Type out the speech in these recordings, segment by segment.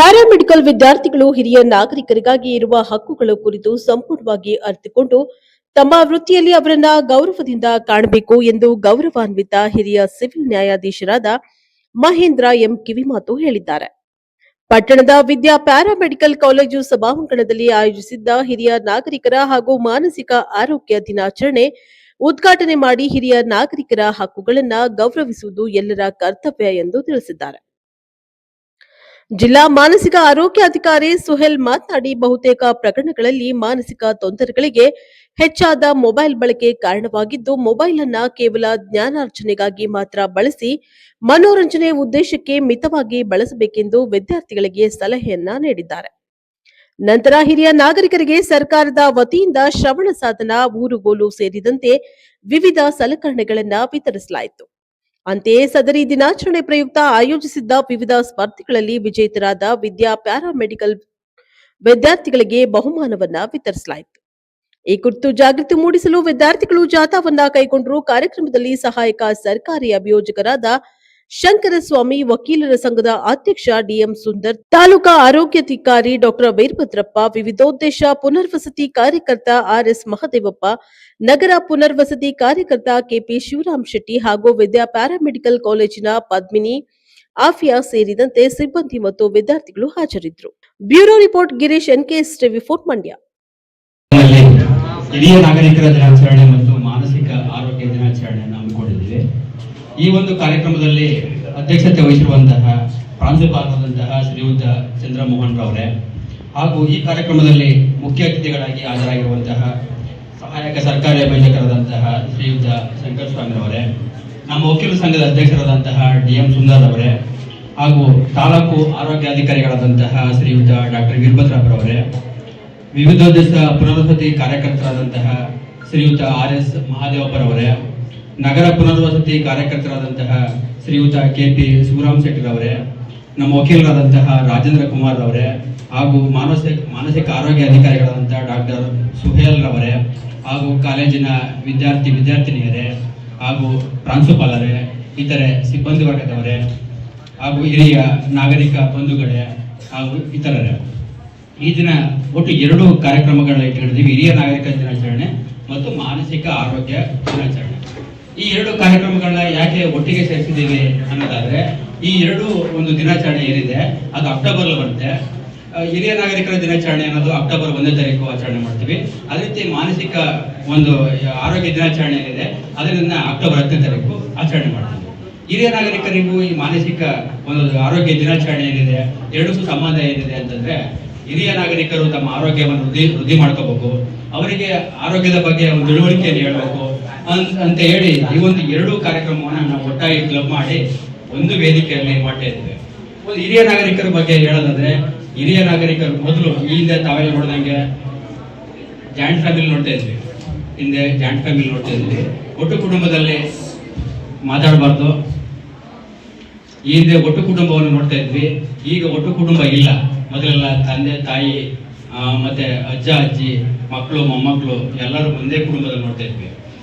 Paramedical ವಿದ್ಯಾರ್ಥಿಗಳು ಹಿರಿಯ ನಾಗರಿಕರಿಗಾಗಿ ಇರುವ ಹಕ್ಕುಗಳ ಕುರಿತು ಸಂಪೂರ್ಣವಾಗಿ ಅರಿತುಕೊಂಡು ತಮ್ಮ ವೃತ್ತಿಯಲ್ಲಿ ಅವರನ್ನ ಗೌರವದಿಂದ ಕಾಣಬೇಕು ಎಂದು ಗೌರವಾನ್ವಿತ ಹಿರಿಯ ಸಿವಿಲ್ ನ್ಯಾಯಾಧೀಶರಾದ ಮಹೇಂದ್ರ ಎಂ ಕಿವಿಮಾತು ಹೇಳಿದ್ದಾರೆ. ಪಟ್ಟಣದ ವಿದ್ಯಾ ಪ್ಯಾರಾಮೆಡಿಕಲ್ ಕಾಲೇಜು ಸಭಾಂಗಣದಲ್ಲಿ ಆಯೋಜಿಸಿದ್ದ ಹಿರಿಯ ನಾಗರಿಕರ ಹಾಗೂ ಮಾನಸಿಕ ಆರೋಗ್ಯ ದಿನಾಚರಣೆ ಉದ್ಘಾಟನೆ ಮಾಡಿ ಹಿರಿಯ ನಾಗರಿಕರ ಹಕ್ಕುಗಳನ್ನು ಗೌರವಿಸುವುದು ಎಲ್ಲರ ಕರ್ತವ್ಯ ಎಂದು ತಿಳಿಸಿದ್ದಾರೆ. ಜಿಲ್ಲಾ ಮಾನಸಿಕ ಆರೋಗ್ಯಾಧಿಕಾರಿ ಸುಹೇಲ್ ಮಾತನಾಡಿ, ಬಹುತೇಕ ಪ್ರಕರಣಗಳಲ್ಲಿ ಮಾನಸಿಕ ತೊಂದರೆಗಳಿಗೆ ಹೆಚ್ಚಾದ ಮೊಬೈಲ್ ಬಳಕೆ ಕಾರಣವಾಗಿದ್ದು, ಮೊಬೈಲ್ ಅನ್ನ ಕೇವಲ ಜ್ಞಾನಾರ್ಜನೆಗಾಗಿ ಮಾತ್ರ ಬಳಸಿ ಮನೋರಂಜನೆ ಉದ್ದೇಶಕ್ಕೆ ಮಿತವಾಗಿ ಬಳಸಬೇಕೆಂದು ವಿದ್ಯಾರ್ಥಿಗಳಿಗೆ ಸಲಹೆಯನ್ನ ನೀಡಿದ್ದಾರೆ. ನಂತರ ಹಿರಿಯ ನಾಗರಿಕರಿಗೆ ಸರ್ಕಾರದ ವತಿಯಿಂದ ಶ್ರವಣ ಸಾಧನ, ಊರುಗೋಲು ಸೇರಿದಂತೆ ವಿವಿಧ ಸಲಕರಣೆಗಳನ್ನು ವಿತರಿಸಲಾಯಿತು. ಅಂತೆಯೇ ಸದರಿ ದಿನಾಚರಣೆ ಪ್ರಯುಕ್ತ ಆಯೋಜಿಸಿದ್ದ ವಿವಿಧ ಸ್ಪರ್ಧೆಗಳಲ್ಲಿ ವಿಜೇತರಾದ ವಿದ್ಯಾ ಪ್ಯಾರಾಮೆಡಿಕಲ್ ವಿದ್ಯಾರ್ಥಿಗಳಿಗೆ ಬಹುಮಾನವನ್ನ ವಿತರಿಸಲಾಯಿತು. ಈ ಕುರಿತು ಜಾಗೃತಿ ಮೂಡಿಸಲು ವಿದ್ಯಾರ್ಥಿಗಳು ಜಾಥಾವನ್ನ ಕೈಗೊಂಡರು. ಕಾರ್ಯಕ್ರಮದಲ್ಲಿ ಸಹಾಯಕ ಸರ್ಕಾರಿ ಅಭಿಯೋಜಕರಾದ ಶಂಕರಸ್ವಾಮಿ, ವಕೀಲರ ಸಂಘದ ಅಧ್ಯಕ್ಷ ಡಿಎಂ ಸುಂದರ್, ತಾಲೂಕಾ ಆರೋಗ್ಯಾಧಿಕಾರಿ ಡಾಕ್ಟರ್ ವೀರಭದ್ರಪ್ಪ, ವಿವಿಧೋದ್ದೇಶ ಪುನರ್ವಸತಿ ಕಾರ್ಯಕರ್ತ ಆರ್ಎಸ್ ಮಹದೇವಪ್ಪ, ನಗರ ಪುನರ್ವಸತಿ ಕಾರ್ಯಕರ್ತ ಕೆಪಿ ಶಿವರಾಮ್ ಶೆಟ್ಟಿ ಹಾಗೂ ವಿದ್ಯಾ ಪ್ಯಾರಾಮೆಡಿಕಲ್ ಕಾಲೇಜಿನ ಪದ್ಮಿನಿ, ಆಫಿಯಾ ಸೇರಿದಂತೆ ಸಿಬ್ಬಂದಿ ಮತ್ತು ವಿದ್ಯಾರ್ಥಿಗಳು ಹಾಜರಿದ್ದರು. Bureau report Girish, NKS TV 4 Mandya. ಹಿರಿಯ ನಾಗರಿಕರ ದಿನಾಚರಣೆ ಮತ್ತು ಮಾನಸಿಕ ಆರೋಗ್ಯ ದಿನಾಚರಣೆಯನ್ನು ಹಮ್ಮಿಕೊಂಡಿದ್ದೇವೆ. ಈ ಒಂದು ಕಾರ್ಯಕ್ರಮದಲ್ಲಿ ಅಧ್ಯಕ್ಷತೆ ವಹಿಸಿರುವಂತಹ ಪ್ರಾಂಶುಪಾಲರಾದಂತಹ ಶ್ರೀಯುತ ಚಂದ್ರಮೋಹನ್ ರವರೇ ಹಾಗೂ ಈ ಕಾರ್ಯಕ್ರಮದಲ್ಲಿ ಮುಖ್ಯ ಅತಿಥಿಗಳಾಗಿ ಹಾಜರಾಗಿರುವಂತಹ ಸಹಾಯಕ ಸರ್ಕಾರಿ ಅಭಿಯೋಜಕರಾದಂತಹ ಶ್ರೀಯುತ ಶಂಕರಸ್ವಾಮಿ ರವರೇ, ನಮ್ಮ ವಕೀಲ ಸಂಘದ ಅಧ್ಯಕ್ಷರಾದಂತಹ ಡಿಎಂ ಸುಂದರ್ ಅವರೇ ಹಾಗೂ ತಾಲೂಕು ಆರೋಗ್ಯಾಧಿಕಾರಿಗಳಾದಂತಹ ಶ್ರೀಯುತ ಡಾಕ್ಟರ್ ವೀರಭದ್ರಪ್ಪರವರೇ, ವಿವಿಧೋದ್ದೇಶ ಪುನರ್ವಸತಿ ಕಾರ್ಯಕರ್ತರಾದಂತಹ ಶ್ರೀಯುತ ಆರ್ಎಸ್ ಮಹದೇವಪ್ಪರವರೇ, ನಗರ ಪುನರ್ವಸತಿ ಕಾರ್ಯಕರ್ತರಾದಂತಹ ಶ್ರೀಯುತ ಕೆಪಿ ಶಿವರಾಮ್ ಶೆಟ್ಟಿರವರೇ, ನಮ್ಮ ವಕೀಲರಾದಂತಹ ರಾಜೇಂದ್ರ ಕುಮಾರ್ ರವರೇ ಹಾಗೂ ಮಾನಸಿಕ ಆರೋಗ್ಯ ಅಧಿಕಾರಿಗಳಾದಂತಹ ಡಾಕ್ಟರ್ ಸುಹೇಲ್ ರವರೇ ಹಾಗೂ ಕಾಲೇಜಿನ ವಿದ್ಯಾರ್ಥಿನಿಯರೇ ಹಾಗೂ ಪ್ರಾಂಶುಪಾಲರೇ, ಇತರೆ ಸಿಬ್ಬಂದಿ ವರ್ಗದವರೇ ಹಾಗೂ ಹಿರಿಯ ನಾಗರಿಕ ಬಂಧುಗಳೇ ಹಾಗೂ ಇತರರೇ, ಈ ದಿನ ಒಟ್ಟು 2 ಕಾರ್ಯಕ್ರಮಗಳನ್ನ ಇಟ್ಟುಕೊಂಡಿದ್ದೀವಿ. ಹಿರಿಯ ನಾಗರಿಕ ದಿನಾಚರಣೆ ಮತ್ತು ಮಾನಸಿಕ ಆರೋಗ್ಯ ದಿನಾಚರಣೆ. ಈ 2 ಕಾರ್ಯಕ್ರಮಗಳನ್ನ ಯಾಕೆ ಒಟ್ಟಿಗೆ ಸೇರಿಸಿದ್ದೀವಿ ಅನ್ನೋದಾದ್ರೆ, ಈ 2 ಒಂದು ದಿನಾಚರಣೆ ಏನಿದೆ ಅದು ಅಕ್ಟೋಬರ್ ಬರುತ್ತೆ. ಹಿರಿಯ ನಾಗರಿಕರ ದಿನಾಚರಣೆ ಅನ್ನೋದು ಅಕ್ಟೋಬರ್ 1ನೇ ತಾರೀಕು ಆಚರಣೆ ಮಾಡ್ತೀವಿ. ಅದೇ ರೀತಿ ಮಾನಸಿಕ ಒಂದು ಆರೋಗ್ಯ ದಿನಾಚರಣೆ ಏನಿದೆ ಅದರಿಂದ ಅಕ್ಟೋಬರ್ 10ನೇ ತಾರೀಕು ಆಚರಣೆ ಮಾಡ್ತೀವಿ. ಹಿರಿಯ ನಾಗರಿಕರಿಗೂ ಈ ಮಾನಸಿಕ ಒಂದು ಆರೋಗ್ಯ ದಿನಾಚರಣೆ ಏನಿದೆ ಎರಡಕ್ಕೂ ಸಂಬಂಧ ಏನಿದೆ ಅಂತಂದ್ರೆ, ಹಿರಿಯ ನಾಗರಿಕರು ತಮ್ಮ ಆರೋಗ್ಯವನ್ನು ವೃದ್ಧಿ ಮಾಡ್ಕೋಬೇಕು, ಅವರಿಗೆ ಆರೋಗ್ಯದ ಬಗ್ಗೆ ಒಂದು ತಿಳುವಳಿಕೆಯನ್ನು ಹೇಳಬೇಕು ಅಂತ ಹೇಳಿ ಈ ಒಂದು 2 ಕಾರ್ಯಕ್ರಮವನ್ನು ನಾವು ಒಟ್ಟಾಗಿ ಕ್ಲಬ್ ಮಾಡಿ ಒಂದು ವೇದಿಕೆಯಲ್ಲಿ ಮಾಡ್ತಾ ಇದ್ದೇವೆ. ಒಂದು ಹಿರಿಯ ನಾಗರಿಕರ ಬಗ್ಗೆ ಹೇಳೋದಾದ್ರೆ, ಹಿರಿಯ ನಾಗರಿಕರು ಮೊದಲು ಈ ಹಿಂದೆ ತಾವೆಲ್ಲ ನೋಡಿದಂಗೆ ಜಾಯಿಂಟ್ ಫ್ಯಾಮಿಲಿ ನೋಡ್ತಾ ಇದ್ವಿ. ಹಿಂದೆ ಜಾಯಿಂಟ್ ಫ್ಯಾಮಿಲಿ ನೋಡ್ತಾ ಇದ್ವಿ, ಒಟ್ಟು ಕುಟುಂಬದಲ್ಲಿ ಮಾತಾಡಬಾರ್ದು. ಈ ಹಿಂದೆ ಒಟ್ಟು ಕುಟುಂಬವನ್ನು ನೋಡ್ತಾ ಇದ್ವಿ. ಈಗ ಒಟ್ಟು ಕುಟುಂಬ ಇಲ್ಲ. ಮೊದಲೆಲ್ಲ ತಂದೆ ತಾಯಿ ಮತ್ತೆ ಅಜ್ಜ ಅಜ್ಜಿ, ಮಕ್ಕಳು ಮೊಮ್ಮಕ್ಕಳು ಎಲ್ಲರೂ ಒಂದೇ ಕುಟುಂಬದಲ್ಲಿ ನೋಡ್ತಾ ಇದ್ವಿ.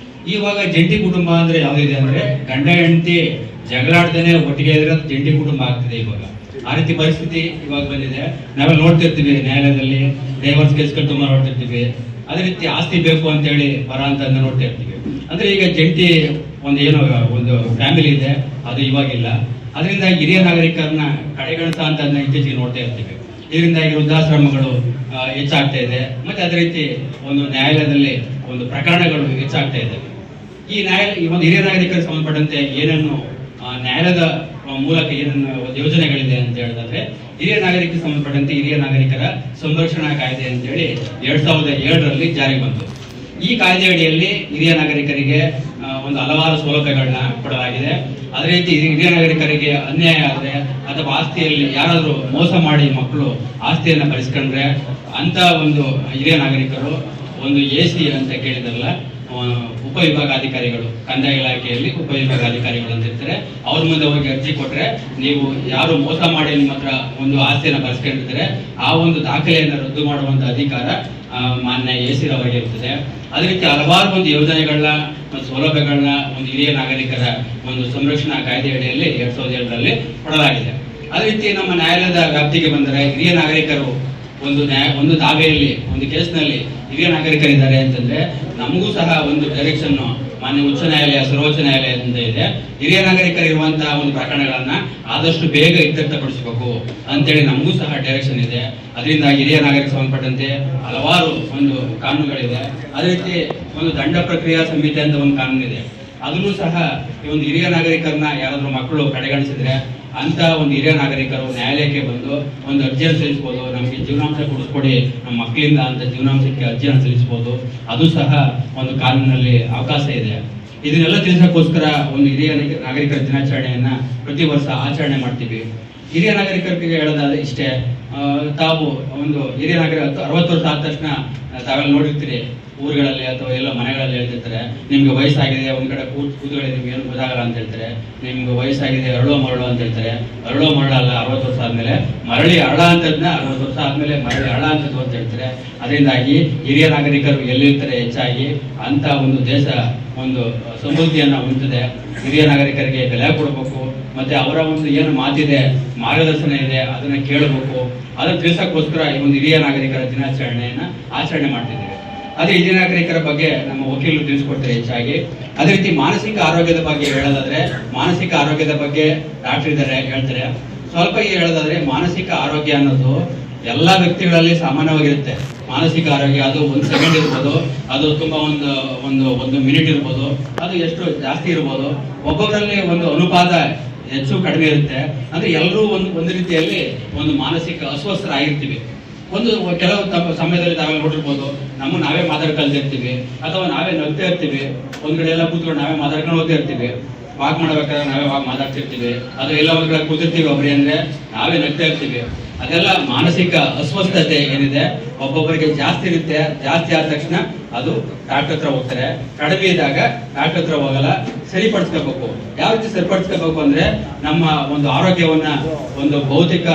ಇವಾಗ ಜಂಟಿ ಕುಟುಂಬ ಅಂದ್ರೆ ಯಾವ್ದಿದೆ ಅಂದ್ರೆ, ಗಂಡ ಹೆಂಡತಿ ಜಗಳಾಡ್ದೇನೆ ಒಟ್ಟಿಗೆ ಇದ್ರೆ ಜಂಟಿ ಕುಟುಂಬ ಆಗ್ತಿದೆ ಇವಾಗ. ಆ ರೀತಿ ಪರಿಸ್ಥಿತಿ ಇವಾಗ ಬಂದಿದೆ. ನಾವೆಲ್ಲ ನೋಡ್ತಿರ್ತೀವಿ, ನ್ಯಾಯಾಲಯದಲ್ಲಿ ಡೈವರ್ಸ್ ಕೇಸ್ಗಳು ತುಂಬಾ ನೋಡ್ತಿರ್ತೀವಿ. ಅದೇ ರೀತಿ ಆಸ್ತಿ ಬೇಕು ಅಂತ ಹೇಳಿ ಬರ ಅಂತ ನೋಡ್ತಾ ಇರ್ತೀವಿ. ಅಂದ್ರೆ ಈಗ ಜಂಟಿ ಒಂದು ಫ್ಯಾಮಿಲಿ ಇದೆ, ಅದು ಇವಾಗಿಲ್ಲ. ಅದರಿಂದ ಹಿರಿಯ ನಾಗರಿಕರನ್ನ ಕಡೆಗಣಿಸ ಅಂತ ಇತ್ತೀಚೆಗೆ ನೋಡ್ತಾ ಇರ್ತೀವಿ. ಇದರಿಂದಾಗಿ ವೃದ್ಧಾಶ್ರಮಗಳು ಹೆಚ್ಚಾಗ್ತಾ ಇದೆ. ಮತ್ತೆ ಅದೇ ರೀತಿ ಒಂದು ನ್ಯಾಯಾಲಯದಲ್ಲಿ ಒಂದು ಪ್ರಕರಣಗಳು ಹೆಚ್ಚಾಗ್ತಾ ಇದೆ. ಈ ಒಂದು ಹಿರಿಯ ನಾಗರಿಕರಿಗೆ ಸಂಬಂಧಪಟ್ಟಂತೆ ಏನನ್ನು ನ್ಯಾಯಾಲಯದ ಮೂಲಕ ಏನನ್ನು ಯೋಜನೆಗಳಿದೆ ಅಂತ ಹೇಳಿದ್ರೆ, ಹಿರಿಯ ನಾಗರಿಕರಿಗೆ ಸಂಬಂಧಪಟ್ಟಂತೆ ಹಿರಿಯ ನಾಗರಿಕರ ಸಂರಕ್ಷಣಾ ಕಾಯ್ದೆ ಅಂತ ಹೇಳಿ 2007ರಲ್ಲಿ ಜಾರಿಗೆ ಬಂತು. ಈ ಕಾಯ್ದೆ ಅಡಿಯಲ್ಲಿ ಹಿರಿಯ ನಾಗರಿಕರಿಗೆ ಒಂದು ಹಲವಾರು ಸೌಲಭ್ಯಗಳನ್ನ ಕೊಡಲಾಗಿದೆ. ಅದೇ ರೀತಿ ಹಿರಿಯ ನಾಗರಿಕರಿಗೆ ಅನ್ಯಾಯ ಆದರೆ ಅಥವಾ ಆಸ್ತಿಯಲ್ಲಿ ಯಾರಾದರೂ ಮೋಸ ಮಾಡಿ ಮಕ್ಕಳು ಆಸ್ತಿಯನ್ನ ಬರೆಸ್ಕೊಂಡ್ರೆ ಅಂತ ಒಂದು ಹಿರಿಯ ನಾಗರಿಕರು ಒಂದು AC ಅಂತ ಕೇಳಿದ್ರಲ್ಲ, ಉಪವಿಭಾಗಾಧಿಕಾರಿಗಳು, ಕಂದಾಯ ಇಲಾಖೆಯಲ್ಲಿ ಉಪವಿಭಾಗಾಧಿಕಾರಿಗಳು ಅಂತ ಇರ್ತಾರೆ. ಅವ್ರ ಮುಂದೆ ಹೋಗಿ ಅರ್ಜಿ ಕೊಟ್ರೆ, ನೀವು ಯಾರು ಮೋಸ ಮಾಡಿ ನಿಮ್ಮ ಹತ್ರ ಒಂದು ಆಸ್ತಿಯನ್ನು ಬರೆಸ್ಕೊಂಡಿರ್ತಾರೆ ಆ ಒಂದು ದಾಖಲೆಯನ್ನು ರದ್ದು ಮಾಡುವಂತ ಅಧಿಕಾರ ಮಾನ್ಯ AC ರವರಿಗೆ ಇರ್ತದೆ. ಅದೇ ರೀತಿ ಹಲವಾರು ಒಂದು ಯೋಜನೆಗಳನ್ನ ಸೌಲಭ್ಯಗಳನ್ನ ಒಂದು ಹಿರಿಯ ನಾಗರಿಕರ ಒಂದು ಸಂರಕ್ಷಣಾ ಕಾಯ್ದೆ ಅಡಿಯಲ್ಲಿ 2007ರಲ್ಲಿ ಕೊಡಲಾಗಿದೆ. ಅದೇ ರೀತಿ ನಮ್ಮ ನ್ಯಾಯಾಲಯದ ವ್ಯಾಪ್ತಿಗೆ ಬಂದರೆ ಹಿರಿಯ ನಾಗರಿಕರು ಒಂದು ದಾವೆಯಲ್ಲಿ ಒಂದು ಕೇಸ್ನಲ್ಲಿ ಹಿರಿಯ ನಾಗರಿಕರಿದ್ದಾರೆ ಅಂತಂದ್ರೆ ನಮಗೂ ಸಹ ಒಂದು ಡೈರೆಕ್ಷನ್ ಮಾನ್ಯ ಉಚ್ಚ ನ್ಯಾಯಾಲಯ ಸರ್ವೋಚ್ಚ ನ್ಯಾಯಾಲಯದಿಂದ ಇದೆ. ಹಿರಿಯ ನಾಗರಿಕರಿರುವಂತಹ ಒಂದು ಪ್ರಕರಣಗಳನ್ನ ಆದಷ್ಟು ಬೇಗ ಇತ್ಯರ್ಥಪಡಿಸಬೇಕು ಅಂತೇಳಿ ನಮಗೂ ಸಹ ಡೈರೆಕ್ಷನ್ ಇದೆ. ಅದರಿಂದ ಹಿರಿಯ ನಾಗರಿಕ ಸಂಬಂಧಪಟ್ಟಂತೆ ಹಲವಾರು ಒಂದು ಕಾನೂನುಗಳಿದೆ. ಅದೇ ರೀತಿ ಒಂದು ದಂಡ ಪ್ರಕ್ರಿಯಾ ಸಂಹಿತೆ ಅಂತ ಒಂದು ಕಾನೂನು ಇದೆ. ಅದನ್ನು ಸಹ ಈ ಒಂದು ಹಿರಿಯ ನಾಗರಿಕರನ್ನ ಯಾರಾದ್ರೂ ಮಕ್ಕಳು ಕಡೆಗಣಿಸಿದ್ರೆ ಅಂತ ಒಂದು ಹಿರಿಯ ನಾಗರಿಕರು ನ್ಯಾಯಾಲಯಕ್ಕೆ ಬಂದು ಒಂದು ಅರ್ಜಿಯನ್ನು ಸಲ್ಲಿಸಬಹುದು. ನಮಗೆ ಜೀವನಾಂಶ ಕೊಡಿಸ್ಕೊಡಿ ನಮ್ಮ ಮಕ್ಕಳಿಂದ ಅಂತ ಜೀವನಾಂಶಕ್ಕೆ ಅರ್ಜಿಯನ್ನು ಸಲ್ಲಿಸಬಹುದು. ಅದು ಸಹ ಒಂದು ಕಾನೂನಿನಲ್ಲಿ ಅವಕಾಶ ಇದೆ. ಇದನ್ನೆಲ್ಲ ತಿಳಿಸೋಕ್ಕೋಸ್ಕರ ಒಂದು ಹಿರಿಯ ನಾಗರಿಕರ ದಿನಾಚರಣೆಯನ್ನ ಪ್ರತಿ ವರ್ಷ ಆಚರಣೆ ಮಾಡ್ತೀವಿ. ಹಿರಿಯ ನಾಗರಿಕರಿಗೆ ಹೇಳೋದಾದ್ರೆ ಇಷ್ಟೇ, ತಾವು ಒಂದು ಹಿರಿಯ ನಾಗರಿಕ 60 ವರ್ಷ ಆದ ತಕ್ಷಣ ತಾವೆಲ್ಲ ನೋಡಿರ್ತೀರಿ ಊರುಗಳಲ್ಲಿ ಅಥವಾ ಎಲ್ಲ ಮನೆಗಳಲ್ಲಿ ಹೇಳ್ತಿರ್ತಾರೆ, ನಿಮ್ಗೆ ವಯಸ್ಸಾಗಿದೆ, ಒಂದ್ ಕಡೆ ಕೂತ್ಕೊಳ್ಳಿ, ನಿಮ್ಗೆ ಏನು ಗೊತ್ತಾಗಲ್ಲ ಅಂತ ಹೇಳ್ತಾರೆ. ನಿಮ್ಗೆ ವಯಸ್ಸಾಗಿದೆ ಅರಳೋ ಮರಳು ಅಂತ ಹೇಳ್ತಾರೆ. ಅರಳೋ ಮರಳು ಅಲ್ಲ, 60 ವರ್ಷ ಆದ್ಮೇಲೆ ಮರಳಿ ಅರಳ ಅಂತದ್ನ 60 ವರ್ಷ ಆದ್ಮೇಲೆ ಮರಳಿ ಅರಳ ಅಂತದ್ದು ಅಂತ ಹೇಳ್ತಾರೆ. ಅದರಿಂದಾಗಿ ಹಿರಿಯ ನಾಗರಿಕರು ಎಲ್ಲಿರ್ತಾರೆ ಹೆಚ್ಚಾಗಿ ಅಂತ ಒಂದು ದೇಶ ಒಂದು ಸಮೃದ್ಧಿಯನ್ನ ಹೊಂದಿದೆ. ಹಿರಿಯ ನಾಗರಿಕರಿಗೆ ಬೆಲೆ ಕೊಡಬೇಕು, ಮತ್ತೆ ಅವರ ಒಂದು ಏನು ಮಾತಿದೆ, ಮಾರ್ಗದರ್ಶನ ಇದೆ, ಅದನ್ನ ಕೇಳಬೇಕು. ಅದನ್ನ ತಿಳಿಸಕ್ಕೋಸ್ಕರ ಈ ಒಂದು ಹಿರಿಯ ನಾಗರಿಕರ ದಿನಾಚರಣೆಯನ್ನ ಆಚರಣೆ ಮಾಡ್ತಿದ್ದೇವೆ. ಅದೇ ಹಿರಿಯ ನಾಗರಿಕರ ಬಗ್ಗೆ ನಮ್ಮ ವಕೀಲರು ತಿಳಿಸ್ಕೊಡ್ತಾರೆ ಹೆಚ್ಚಾಗಿ. ಅದೇ ರೀತಿ ಮಾನಸಿಕ ಆರೋಗ್ಯದ ಬಗ್ಗೆ ಹೇಳೋದಾದ್ರೆ, ಮಾನಸಿಕ ಆರೋಗ್ಯದ ಬಗ್ಗೆ ಡಾಕ್ಟರ್ ಇದ್ದಾರೆ ಹೇಳ್ತಾರೆ. ಸ್ವಲ್ಪ ಹೇಳೋದಾದ್ರೆ ಮಾನಸಿಕ ಆರೋಗ್ಯ ಅನ್ನೋದು ಎಲ್ಲಾ ವ್ಯಕ್ತಿಗಳಲ್ಲಿ ಸಾಮಾನ್ಯವಾಗಿರುತ್ತೆ. ಮಾನಸಿಕ ಆರೋಗ್ಯ ಅದು 1 ಸೆಕೆಂಡ್ ಇರ್ಬೋದು, ಅದು ತುಂಬಾ ಒಂದು ಮಿನಿಟ್ ಇರ್ಬೋದು, ಅದು ಎಷ್ಟು ಜಾಸ್ತಿ ಇರ್ಬೋದು. ಒಬ್ಬೊಬ್ಬರಲ್ಲಿ ಒಂದು ಅನುಪಾತ ಹೆಚ್ಚು ಕಡಿಮೆ ಇರುತ್ತೆ. ಅಂದ್ರೆ ಎಲ್ಲರೂ ಒಂದು ರೀತಿಯಲ್ಲಿ ಒಂದು ಮಾನಸಿಕ ಅಸ್ವಸ್ಥರಾಗಿರ್ತೀವಿ. ಕೆಲವು ಸಮಯದಲ್ಲಿ ನಾವೇ ನೋಡಿರ್ಬೋದು, ನಾವೇ ಮಾತಾಡ್ಕೊಳ್ತಿರ್ತೀವಿ ಅಥವಾ ನಾವೇ ನಗ್ತಾ ಇರ್ತೀವಿ. ಒಂದ್ ಕಡೆ ಎಲ್ಲ ಕೂತ್ಕೊಂಡು ನಾವೇ ಮಾತಾಡ್ಕೊಂಡು ಹೋಗ್ತಾ ಇರ್ತೀವಿ. ವಾಕ್ ಮಾಡ್ಬೇಕಾದ್ರೆ ನಾವೇ ಮಾತಾಡ್ತಿರ್ತೀವಿ. ಅದು ಎಲ್ಲ ಒಂದ್ ಕಡೆ ಕೂತಿರ್ತೀವಿ ಒಬ್ಬರೇ ಅಂದ್ರೆ ನಾವೇ ನಗ್ತಾ ಇರ್ತೀವಿ. ಅದೆಲ್ಲ ಮಾನಸಿಕ ಅಸ್ವಸ್ಥತೆ ಏನಿದೆ ಒಬ್ಬೊಬ್ಬರಿಗೆ ಜಾಸ್ತಿ ಇರುತ್ತೆ. ಜಾಸ್ತಿ ಆದ ತಕ್ಷಣ ಅದು ಡಾಕ್ಟರ್ ಹತ್ರ ಹೋಗ್ತಾರೆ. ಕಡಿಮೆ ಇದ್ದಾಗ ಡಾಕ್ಟರ್ ಹತ್ರ ಹೋಗಲ್ಲ, ಸರಿಪಡಿಸ್ಕೋಬೇಕು. ಯಾವ ರೀತಿ ಸರಿಪಡಿಸ್ಕೋಬೇಕು ಅಂದ್ರೆ ನಮ್ಮ ಒಂದು ಆರೋಗ್ಯವನ್ನ, ಒಂದು ಭೌತಿಕ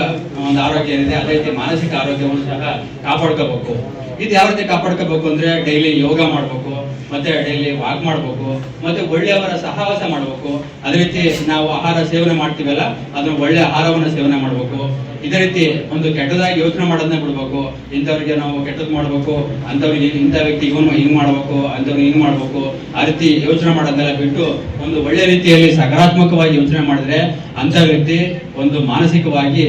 ಒಂದು ಆರೋಗ್ಯ ಏನಿದೆ ಅದೇ ರೀತಿ ಮಾನಸಿಕ ಆರೋಗ್ಯವನ್ನು ಸಹ ಕಾಪಾಡ್ಕೋಬೇಕು. ಇದು ಯಾವ ರೀತಿ ಕಾಪಾಡ್ಕೋಬೇಕು ಅಂದ್ರೆ ಡೈಲಿ ಯೋಗ ಮಾಡ್ಬೇಕು, ಮತ್ತೆ ಡೈಲಿ ವಾಕ್ ಮಾಡ್ಬೇಕು, ಮತ್ತೆ ಒಳ್ಳೆಯವರ ಸಹವಾಸ ಮಾಡ್ಬೇಕು. ಅದೇ ರೀತಿ ನಾವು ಆಹಾರ ಸೇವನೆ ಮಾಡ್ತೀವಲ್ಲ, ಅದನ್ನ ಒಳ್ಳೆ ಆಹಾರವನ್ನ ಸೇವನೆ ಮಾಡ್ಬೇಕು. ಇದೇ ರೀತಿ ಒಂದು ಕೆಟ್ಟದಾಗಿ ಯೋಚನೆ ಮಾಡೋದನ್ನ ಬಿಡ್ಬೇಕು. ಇಂಥವ್ರಿಗೆ ನಾವು ಕೆಟ್ಟದ್ ಮಾಡ್ಬೇಕು, ಅಂತವ್ರಿಗೆ ಇಂಥ ವ್ಯಕ್ತಿ ಇವನು ಹಿಂಗ್ ಮಾಡ್ಬೇಕು, ಅಂತವ್ರಿಗೆ ಹಿಂಗ್ ಮಾಡ್ಬೇಕು, ಆ ರೀತಿ ಯೋಚನೆ ಮಾಡೋದನ್ನೆಲ್ಲ ಬಿಟ್ಟು ಒಂದು ಒಳ್ಳೆ ರೀತಿಯಲ್ಲಿ ಸಕಾರಾತ್ಮಕವಾಗಿ ಯೋಚನೆ ಮಾಡಿದ್ರೆ ಅಂತ ವ್ಯಕ್ತಿ ಒಂದು ಮಾನಸಿಕವಾಗಿ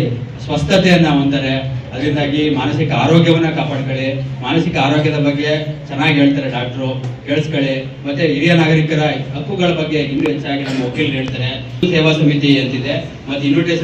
ಸ್ವಸ್ಥತೆಯನ್ನ ಹೊಂದರೆ. ಅದರಿಂದಾಗಿ ಮಾನಸಿಕ ಆರೋಗ್ಯವನ್ನ ಕಾಪಾಡ್ಕೊಳ್ಳಿ. ಮಾನಸಿಕ ಆರೋಗ್ಯದ ಬಗ್ಗೆ ಚೆನ್ನಾಗಿ ಹೇಳ್ತಾರೆ ಡಾಕ್ಟ್ರು, ಕೇಳಿಸ್ಕೊಳ್ಳಿ. ಮತ್ತೆ ಹಿರಿಯ ನಾಗರಿಕರ ಹಕ್ಕುಗಳ ಬಗ್ಗೆ ಇನ್ನೂ ಹೆಚ್ಚಾಗಿ ನಮ್ಮ ವಕೀಲರು ಹೇಳ್ತಾರೆ. ಸೇವಾ ಸಮಿತಿ ಅಂತಿದೆ, ಮತ್ತೆ ಇನ್ವಿಟೇಷನ್